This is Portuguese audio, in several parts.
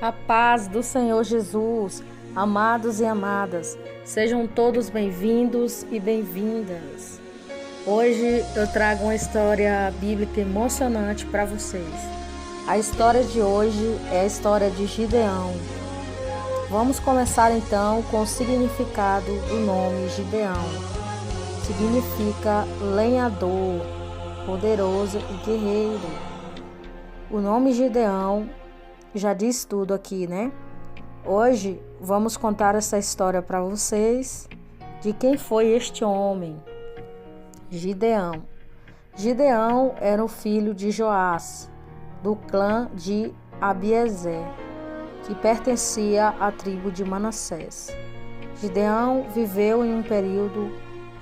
A paz do Senhor Jesus, amados e amadas, sejam todos bem-vindos e bem-vindas. Hoje eu trago uma história bíblica emocionante para vocês. A história de hoje é a história de Gideão. Vamos começar então com o significado do nome Gideão. Significa lenhador, poderoso e guerreiro. O nome Gideão já diz tudo aqui, né? Hoje vamos contar essa história para vocês de quem foi este homem, Gideão. Gideão era o filho de Joás, do clã de Abiezer, que pertencia à tribo de Manassés. Gideão viveu em um período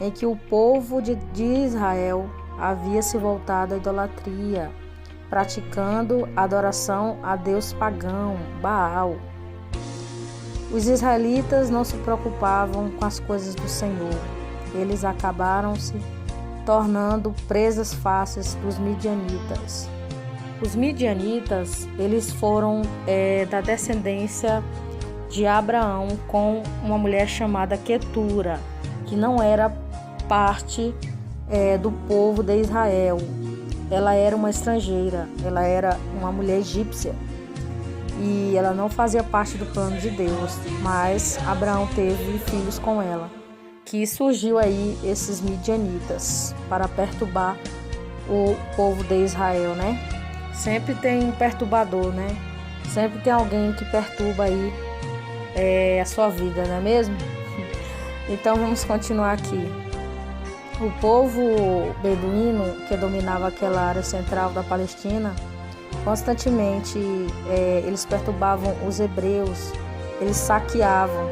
em que o povo de Israel havia se voltado à idolatria, praticando adoração a Deus pagão, Baal. Os israelitas não se preocupavam com as coisas do Senhor. Eles acabaram se tornando presas fáceis dos midianitas. Os midianitas, eles foram da descendência de Abraão com uma mulher chamada Quetura, que não era parte do povo de Israel. Ela era uma estrangeira, ela era uma mulher egípcia e ela não fazia parte do plano de Deus, mas Abraão teve filhos com ela, que surgiu aí esses midianitas para perturbar o povo de Israel, né? Sempre tem um perturbador, né? Sempre tem alguém que perturba aí a sua vida, não é mesmo? Então vamos continuar aqui. O povo beduíno, que dominava aquela área central da Palestina, constantemente eles perturbavam os hebreus, eles saqueavam.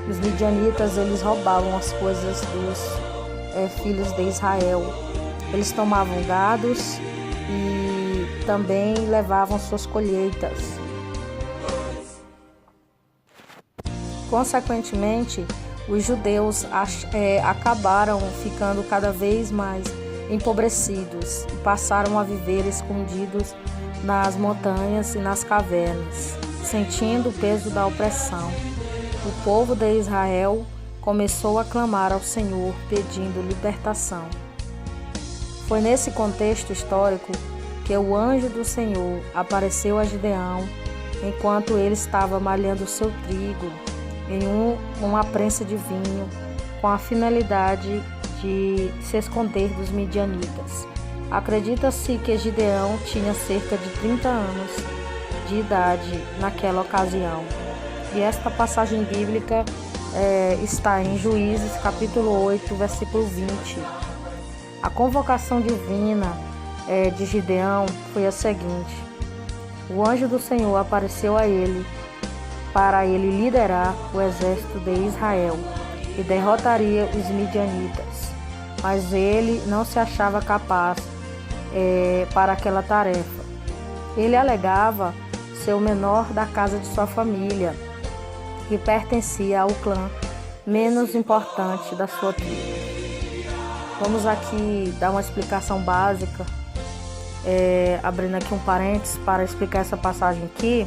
Os midianitas, eles roubavam as coisas dos filhos de Israel. Eles tomavam gados e também levavam suas colheitas. Consequentemente, os judeus acabaram ficando cada vez mais empobrecidos e passaram a viver escondidos nas montanhas e nas cavernas, sentindo o peso da opressão. O povo de Israel começou a clamar ao Senhor pedindo libertação. Foi nesse contexto histórico que o anjo do Senhor apareceu a Gideão enquanto ele estava malhando seu trigo em uma prensa de vinho, com a finalidade de se esconder dos midianitas. Acredita-se que Gideão tinha cerca de 30 anos de idade naquela ocasião. E esta passagem bíblica está em Juízes, capítulo 8, versículo 20. A convocação divina de Gideão foi a seguinte: o anjo do Senhor apareceu a ele para ele liderar o exército de Israel e derrotaria os midianitas. Mas ele não se achava capaz para aquela tarefa. Ele alegava ser o menor da casa de sua família e pertencia ao clã menos importante da sua tribo. Vamos aqui dar uma explicação básica, abrindo aqui um parênteses para explicar essa passagem aqui.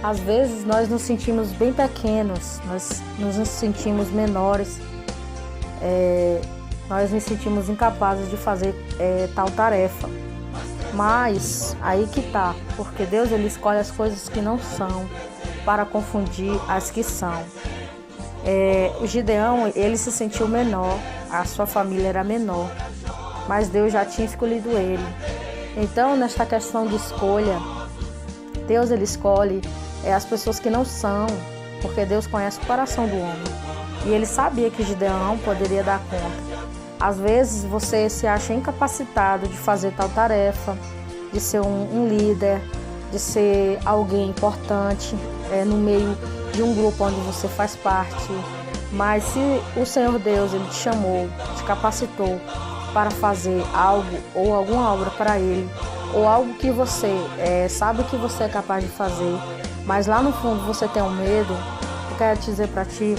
Às vezes nós nos sentimos bem pequenos, nós nos sentimos menores, nós nos sentimos incapazes de fazer tal tarefa. Mas aí que tá, porque Deus ele escolhe as coisas que não são para confundir as que são. O Gideão ele se sentiu menor, a sua família era menor, mas Deus já tinha escolhido ele. Então nesta questão de escolha, Deus ele escolhe as pessoas que não são, porque Deus conhece o coração do homem. E ele sabia que Gideão poderia dar conta. Às vezes você se acha incapacitado de fazer tal tarefa, de ser um líder, de ser alguém importante no meio de um grupo onde você faz parte. Mas se o Senhor Deus ele te chamou, te capacitou para fazer algo ou alguma obra para Ele, ou algo que você sabe que você é capaz de fazer, mas lá no fundo você tem um medo, eu quero dizer para ti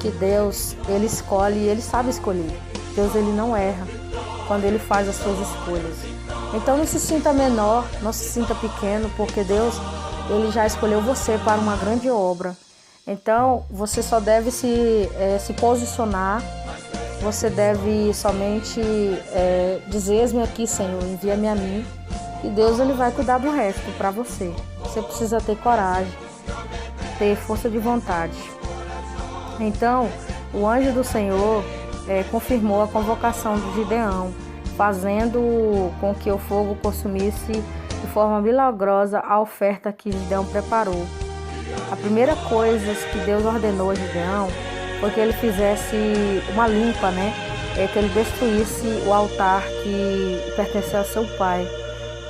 que Deus, Ele escolhe e Ele sabe escolher. Deus, Ele não erra quando Ele faz as suas escolhas. Então não se sinta menor, não se sinta pequeno, porque Deus, Ele já escolheu você para uma grande obra. Então, você só deve se posicionar, você deve somente dizer: eis-me aqui, Senhor, envia-me a mim, e Deus ele vai cuidar do resto para você. Você precisa ter coragem, ter força de vontade. Então, o anjo do Senhor confirmou a convocação de Gideão, fazendo com que o fogo consumisse de forma milagrosa a oferta que Gideão preparou. A primeira coisa que Deus ordenou a Gideão foi que ele fizesse uma limpa, que ele destruísse o altar que pertencia ao seu pai,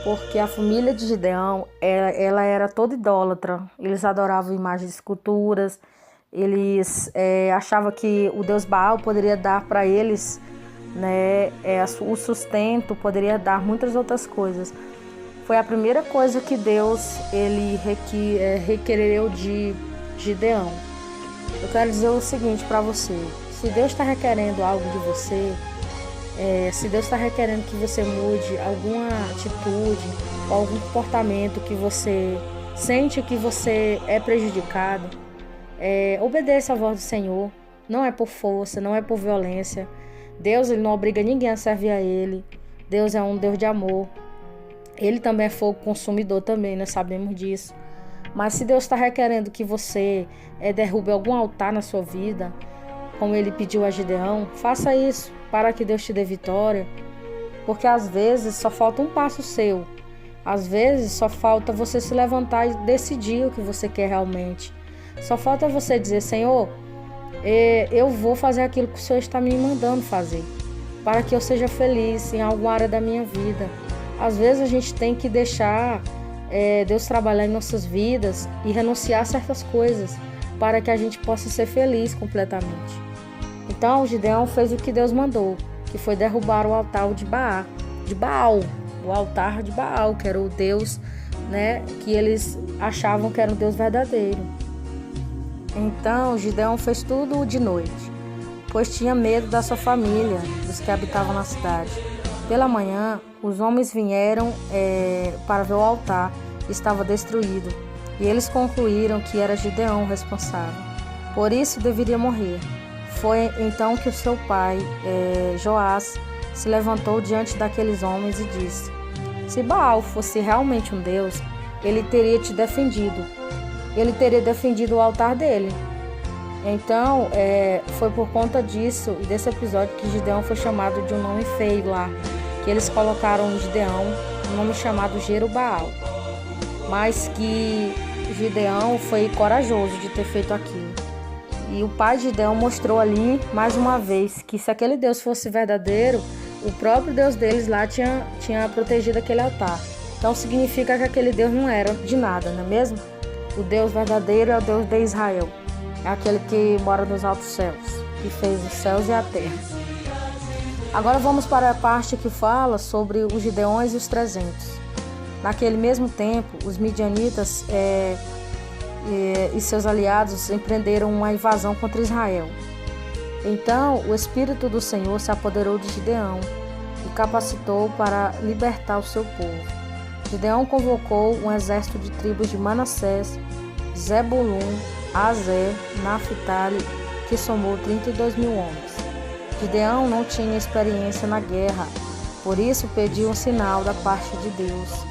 porque a família de Gideão ela era toda idólatra. Eles adoravam imagens de esculturas, eles achavam que o Deus Baal poderia dar para eles o sustento, poderia dar muitas outras coisas. Foi a primeira coisa que Deus ele requereu de Gideão. Eu quero dizer o seguinte para você: se Deus está requerendo algo de você, se Deus está requerendo que você mude alguma atitude ou algum comportamento que você sente que você é prejudicado, obedeça a voz do Senhor. Não é por força, não é por violência. Deus ele não obriga ninguém a servir a Ele. Deus é um Deus de amor. Ele também é fogo consumidor também, nós sabemos disso. Mas se Deus está requerendo que você derrube algum altar na sua vida, como Ele pediu a Gideão, faça isso para que Deus te dê vitória. Porque às vezes só falta um passo seu. Às vezes só falta você se levantar e decidir o que você quer realmente. Só falta você dizer: Senhor, eu vou fazer aquilo que o Senhor está me mandando fazer, para que eu seja feliz em alguma área da minha vida. Às vezes a gente tem que deixar Deus trabalhar em nossas vidas e renunciar a certas coisas para que a gente possa ser feliz completamente. Então Gideão fez o que Deus mandou, que foi derrubar o altar de Baal, o altar de Baal, que era o Deus que eles achavam que era um Deus verdadeiro. Então Gideão fez tudo de noite, pois tinha medo da sua família, dos que habitavam na cidade. Pela manhã, os homens vieram para ver o altar, que estava destruído, e eles concluíram que era Gideão o responsável. Por isso deveria morrer. Foi então que o seu pai, Joás, se levantou diante daqueles homens e disse: se Baal fosse realmente um Deus, ele teria te defendido. Ele teria defendido o altar dele. Então, foi por conta disso e desse episódio que Gideão foi chamado de um nome feio lá, que eles colocaram em Gideão um nome chamado Jerubaal. Mas que Gideão foi corajoso de ter feito aquilo. E o pai de Gideão mostrou ali, mais uma vez, que se aquele Deus fosse verdadeiro, o próprio Deus deles lá tinha protegido aquele altar. Então significa que aquele Deus não era de nada, não é mesmo? O Deus verdadeiro é o Deus de Israel. É aquele que mora nos altos céus, que fez os céus e a terra. Agora vamos para a parte que fala sobre os Gideões e os 300. Naquele mesmo tempo, os midianitas e seus aliados empreenderam uma invasão contra Israel. Então o Espírito do Senhor se apoderou de Gideão e capacitou para libertar o seu povo. Gideão convocou um exército de tribos de Manassés, Zebulun, Azer, Naphtali, que somou 32 mil homens. Gideão não tinha experiência na guerra, por isso pediu um sinal da parte de Deus.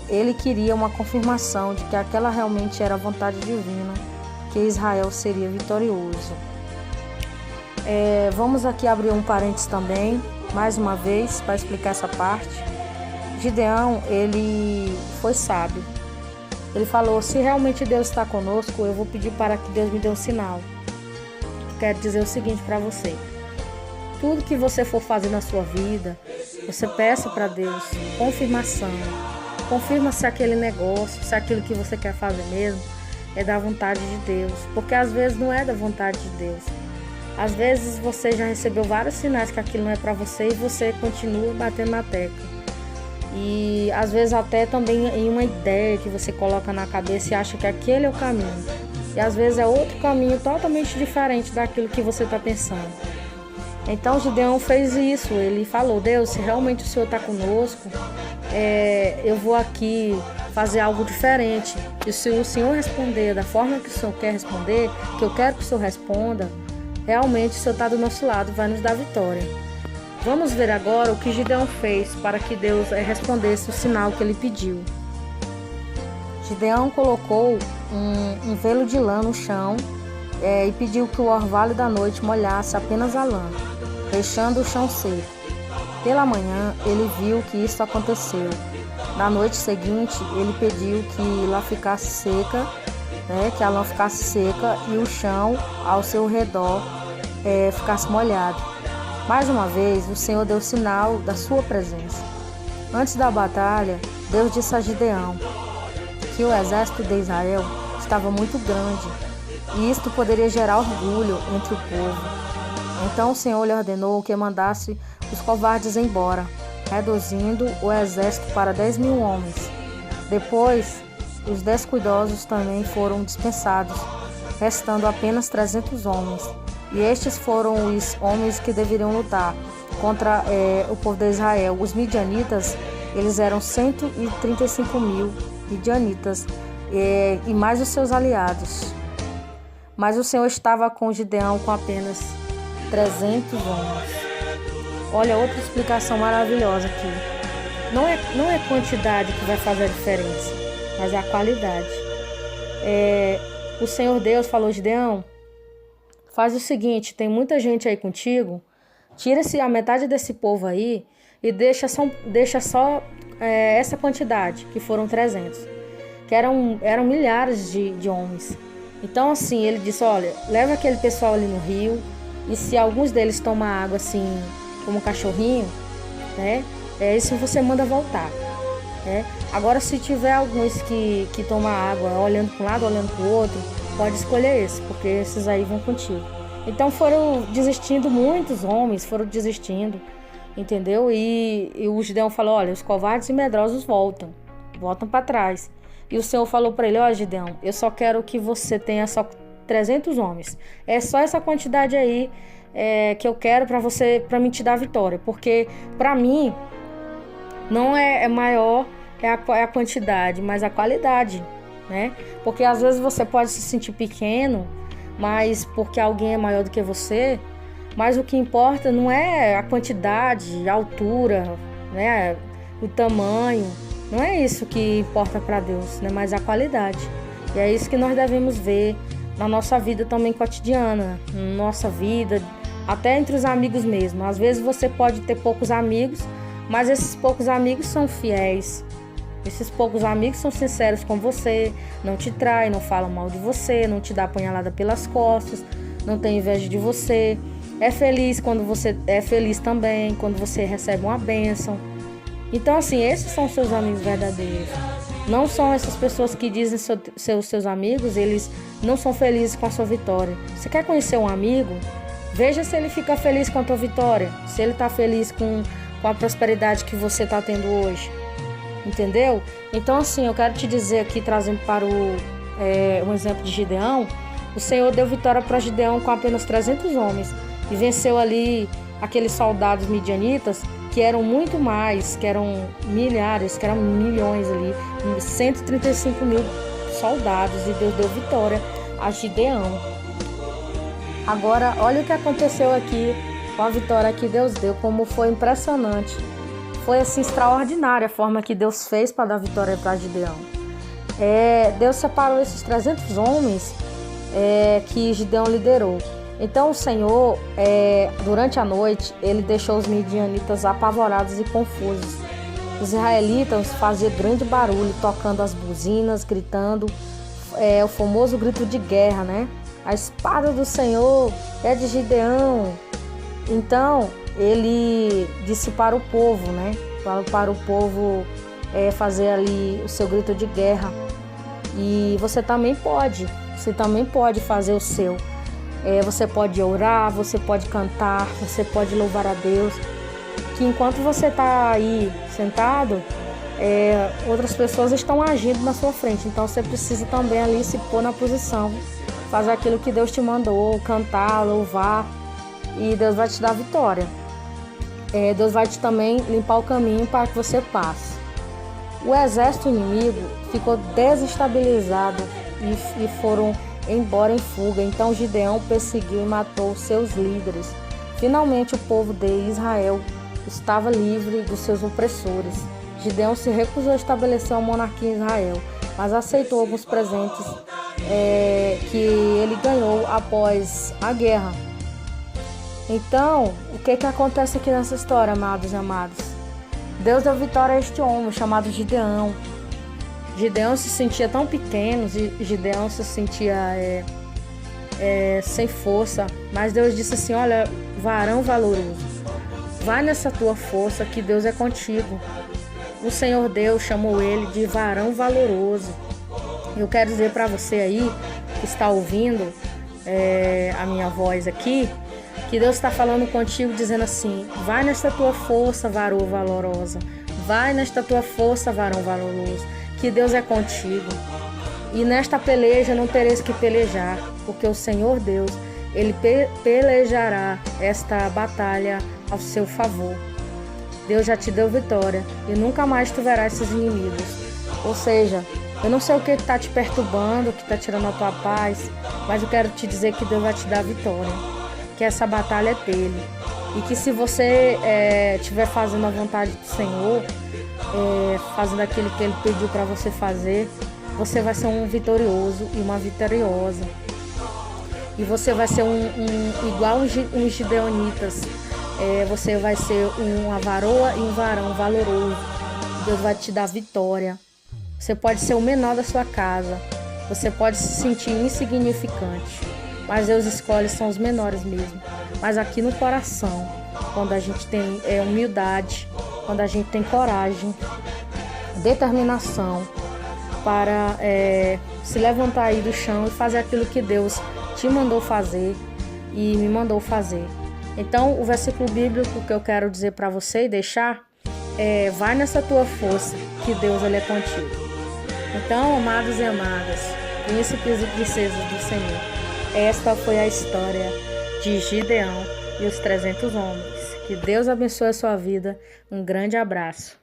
Ele queria uma confirmação de que aquela realmente era a vontade divina, que Israel seria vitorioso. Vamos aqui abrir um parênteses também, mais uma vez, para explicar essa parte. Gideão, ele foi sábio. Ele falou: se realmente Deus está conosco, eu vou pedir para que Deus me dê um sinal. Quero dizer o seguinte para você: tudo que você for fazer na sua vida, você peça para Deus confirmação. Confirma se aquele negócio, se aquilo que você quer fazer mesmo é da vontade de Deus. Porque às vezes não é da vontade de Deus. Às vezes você já recebeu vários sinais que aquilo não é para você e você continua batendo na tecla. E às vezes até também em uma ideia que você coloca na cabeça e acha que aquele é o caminho. E às vezes é outro caminho totalmente diferente daquilo que você está pensando. Então Gideão fez isso. Ele falou: Deus, se realmente o Senhor está conosco, eu vou aqui fazer algo diferente. E se o Senhor responder da forma que o Senhor quer responder, que eu quero que o Senhor responda, realmente o Senhor está do nosso lado, vai nos dar vitória. Vamos ver agora o que Gideão fez para que Deus respondesse o sinal que ele pediu. Gideão colocou um velo de lã no chão e pediu que o orvalho da noite molhasse apenas a lã, deixando o chão seco. Pela manhã, ele viu que isso aconteceu. Na noite seguinte, ele pediu que lá ficasse seca, que a lã ficasse seca e o chão ao seu redor ficasse molhado. Mais uma vez, o Senhor deu sinal da sua presença. Antes da batalha, Deus disse a Gideão que o exército de Israel estava muito grande e isto poderia gerar orgulho entre o povo. Então o Senhor lhe ordenou que mandasse os covardes embora, reduzindo o exército para 10.000 homens. Depois, os descuidosos também foram dispensados, restando apenas 300 homens. E estes foram os homens que deveriam lutar contra o povo de Israel. Os midianitas, eles eram 135.000 midianitas e mais os seus aliados. Mas o Senhor estava com Gideão com apenas 300 homens. Olha, outra explicação maravilhosa aqui. Não é quantidade que vai fazer a diferença, mas é a qualidade. O Senhor Deus falou: Gideão, faz o seguinte, tem muita gente aí contigo, tira-se a metade desse povo aí e deixa só essa quantidade, que foram 300, que eram milhares de homens. Então assim, ele disse: olha, leva aquele pessoal ali no rio, e se alguns deles tomam água assim, como um cachorrinho, isso você manda voltar. Agora, se tiver alguns que tomam água olhando para um lado, olhando para o outro, pode escolher esse, porque esses aí vão contigo. Então foram desistindo, muitos homens foram desistindo, entendeu? E o Gideão falou: olha, os covardes e medrosos voltam para trás. E o Senhor falou para ele: ó, Gideão, eu só quero que você tenha só 300 homens. É só essa quantidade aí que eu quero para mim te dar vitória. Porque para mim não é maior a quantidade, mas a qualidade, né? Porque às vezes você pode se sentir pequeno, mas porque alguém é maior do que você. Mas o que importa não é a quantidade, a altura, né? O tamanho. Não é isso que importa para Deus, né? Mas a qualidade. E é isso que nós devemos ver na nossa vida também cotidiana, na nossa vida, até entre os amigos mesmo. Às vezes você pode ter poucos amigos, mas esses poucos amigos são fiéis. Esses poucos amigos são sinceros com você, não te traem, não falam mal de você, não te dá apunhalada pelas costas, não tem inveja de você. É feliz quando você é feliz também, quando você recebe uma bênção. Então, assim, esses são seus amigos verdadeiros. Não são essas pessoas que dizem seus amigos, eles não são felizes com a sua vitória. Você quer conhecer um amigo? Veja se ele fica feliz com a tua vitória, se ele está feliz com a prosperidade que você está tendo hoje. Entendeu? Então, assim, eu quero te dizer aqui, trazendo para um exemplo de Gideão, o Senhor deu vitória para Gideão com apenas 300 homens e venceu ali aqueles soldados midianitas que eram muito mais, que eram milhares, que eram milhões ali, 135.000 soldados, e Deus deu vitória a Gideão. Agora, olha o que aconteceu aqui com a vitória que Deus deu, como foi impressionante. Foi assim extraordinária a forma que Deus fez para dar vitória para Gideão. Deus separou esses 300 homens que Gideão liderou. Então o Senhor, durante a noite, ele deixou os midianitas apavorados e confusos. Os israelitas faziam grande barulho, tocando as buzinas, gritando o famoso grito de guerra, né? A espada do Senhor é de Gideão. Então ele disse para o povo, né? Para o povo fazer ali o seu grito de guerra. E você também pode fazer o seu. Você pode orar, você pode cantar, você pode louvar a Deus. Que enquanto você está aí sentado, outras pessoas estão agindo na sua frente. Então você precisa também ali se pôr na posição, fazer aquilo que Deus te mandou, cantar, louvar, e Deus vai te dar vitória. Deus vai te também limpar o caminho para que você passe. O exército inimigo ficou desestabilizado e foram embora em fuga. Então Gideão perseguiu e matou seus líderes. Finalmente o povo de Israel estava livre dos seus opressores. Gideão se recusou a estabelecer uma monarquia em Israel, mas aceitou alguns presentes que ele ganhou após a guerra. Então, o que acontece aqui nessa história, amados e amadas? Deus deu vitória a este homem chamado Gideão. Gideão se sentia tão pequeno, Gideão se sentia sem força, mas Deus disse assim: olha, varão valoroso, vai nessa tua força que Deus é contigo. O Senhor Deus chamou ele de varão valoroso. Eu quero dizer para você aí que está ouvindo a minha voz aqui, que Deus está falando contigo dizendo assim: vai nesta tua força, varão valorosa, vai nesta tua força, varão valoroso, que Deus é contigo. E nesta peleja não tereis que pelejar, porque o Senhor Deus, Ele pelejará esta batalha ao seu favor. Deus já te deu vitória e nunca mais tu verás esses inimigos. Ou seja, eu não sei o que está te perturbando, o que está tirando a tua paz, mas eu quero te dizer que Deus vai te dar vitória, que essa batalha é dele. E que se você estiver fazendo a vontade do Senhor, fazendo aquilo que Ele pediu para você fazer, você vai ser um vitorioso e uma vitoriosa. E você vai ser igual uns gideonitas. Você vai ser uma varoa e um varão valoroso. Deus vai te dar vitória. Você pode ser o menor da sua casa. Você pode se sentir insignificante. Mas Deus escolhe, são os menores mesmo. Mas aqui no coração, quando a gente tem humildade, quando a gente tem coragem, determinação para se levantar aí do chão e fazer aquilo que Deus te mandou fazer e me mandou fazer. Então, o versículo bíblico que eu quero dizer para você e deixar vai nessa tua força, que Deus ele é contigo. Então, amados e amadas, príncipes e princesas do Senhor, esta foi a história de Gideão e os 300 homens. Que Deus abençoe a sua vida. Um grande abraço.